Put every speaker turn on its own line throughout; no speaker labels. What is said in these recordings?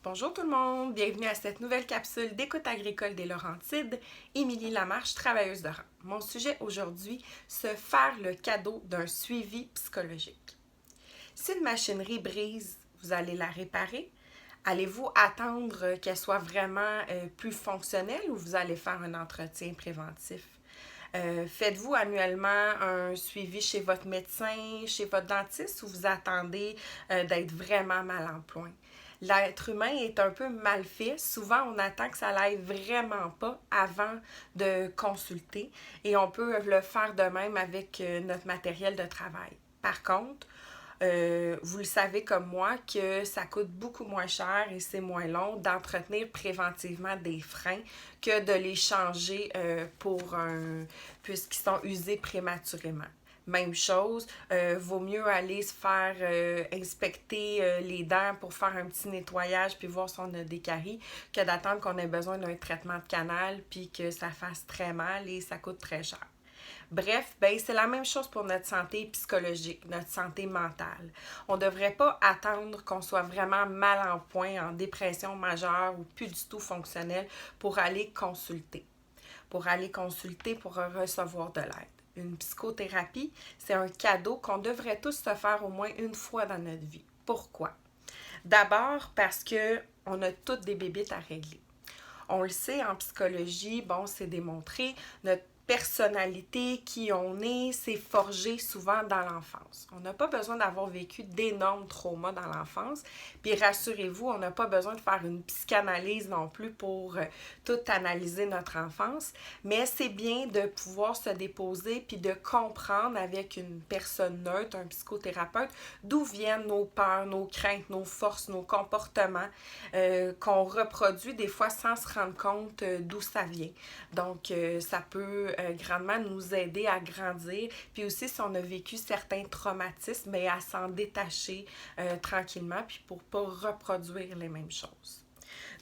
Bonjour tout le monde, bienvenue à cette nouvelle capsule d'écoute agricole des Laurentides. Émilie Lamarche, travailleuse de rang. Mon sujet aujourd'hui, se faire le cadeau d'un suivi psychologique. Si une machinerie brise, vous allez la réparer? Allez-vous attendre qu'elle soit vraiment plus fonctionnelle ou vous allez faire un entretien préventif? Faites-vous annuellement un suivi chez votre médecin, chez votre dentiste ou vous attendez d'être vraiment mal en point? L'être humain est un peu mal fait. Souvent, on attend que ça n'aille vraiment pas avant de consulter et on peut le faire de même avec notre matériel de travail. Par contre, vous le savez comme moi que ça coûte beaucoup moins cher et c'est moins long d'entretenir préventivement des freins que de les changer puisqu'ils sont usés prématurément. Même chose, vaut mieux aller se faire inspecter les dents pour faire un petit nettoyage puis voir si on a des caries que d'attendre qu'on ait besoin d'un traitement de canal puis que ça fasse très mal et ça coûte très cher. Bref, c'est la même chose pour notre santé psychologique, notre santé mentale. On ne devrait pas attendre qu'on soit vraiment mal en point, en dépression majeure ou plus du tout fonctionnel pour aller consulter. Pour recevoir de l'aide. Une psychothérapie, c'est un cadeau qu'on devrait tous se faire au moins une fois dans notre vie. Pourquoi? D'abord parce qu'on a toutes des bébites à régler. On le sait en psychologie, c'est démontré, notre personnalité, qui on est, c'est forgé souvent dans l'enfance. On n'a pas besoin d'avoir vécu d'énormes traumas dans l'enfance. Puis rassurez-vous, on n'a pas besoin de faire une psychanalyse non plus pour tout analyser notre enfance. Mais c'est bien de pouvoir se déposer puis de comprendre avec une personne neutre, un psychothérapeute, d'où viennent nos peurs, nos craintes, nos forces, nos comportements qu'on reproduit des fois sans se rendre compte d'où ça vient. Donc, ça peut grandement nous aider à grandir. Puis aussi, si on a vécu certains traumatismes, à s'en détacher tranquillement, puis pour pas reproduire les mêmes choses.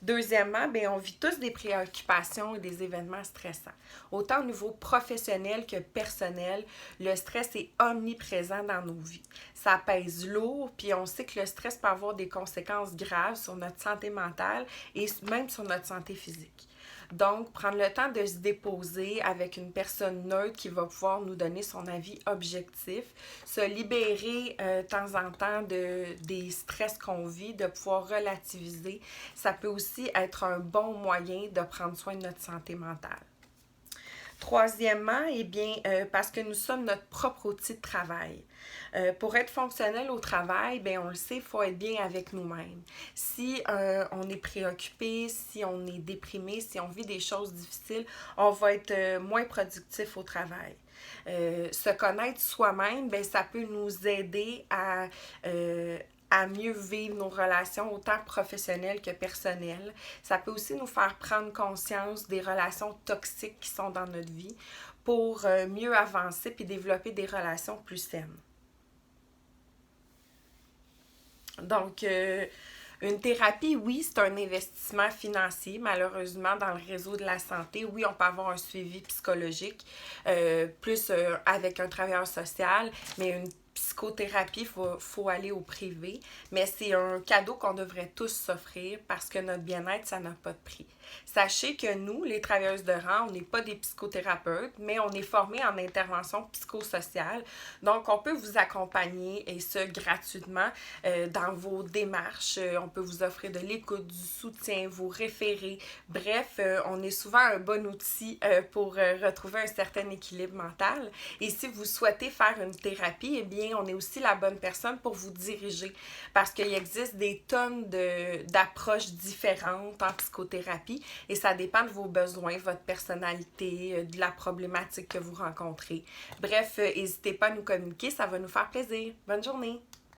Deuxièmement, on vit tous des préoccupations et des événements stressants. Autant au niveau professionnel que personnel, le stress est omniprésent dans nos vies. Ça pèse lourd, puis on sait que le stress peut avoir des conséquences graves sur notre santé mentale et même sur notre santé physique. Donc, prendre le temps de se déposer avec une personne neutre qui va pouvoir nous donner son avis objectif, se libérer de temps en temps des stress qu'on vit, de pouvoir relativiser, ça peut aussi être un bon moyen de prendre soin de notre santé mentale. Troisièmement, parce que nous sommes notre propre outil de travail. Pour être fonctionnel au travail, on le sait, il faut être bien avec nous-mêmes. Si on est préoccupé, si on est déprimé, si on vit des choses difficiles, on va être moins productif au travail. Se connaître soi-même, ça peut nous aider à mieux vivre nos relations, autant professionnelles que personnelles. Ça peut aussi nous faire prendre conscience des relations toxiques qui sont dans notre vie pour mieux avancer puis développer des relations plus saines. Donc, une thérapie, oui, c'est un investissement financier, malheureusement, dans le réseau de la santé. Oui, on peut avoir un suivi psychologique, plus avec un travailleur social, mais une psychothérapie, faut aller au privé. Mais c'est un cadeau qu'on devrait tous s'offrir parce que notre bien-être, ça n'a pas de prix. Sachez que nous, les travailleuses de rang, on n'est pas des psychothérapeutes, mais on est formés en intervention psychosociale. Donc, on peut vous accompagner, et ce, gratuitement, dans vos démarches. On peut vous offrir de l'écoute, du soutien, vous référer. Bref, on est souvent un bon outil pour retrouver un certain équilibre mental. Et si vous souhaitez faire une thérapie, on est aussi la bonne personne pour vous diriger. Parce qu'il existe des tonnes d'approches différentes en psychothérapie et ça dépend de vos besoins, votre personnalité, de la problématique que vous rencontrez. Bref, n'hésitez pas à nous communiquer, ça va nous faire plaisir. Bonne journée!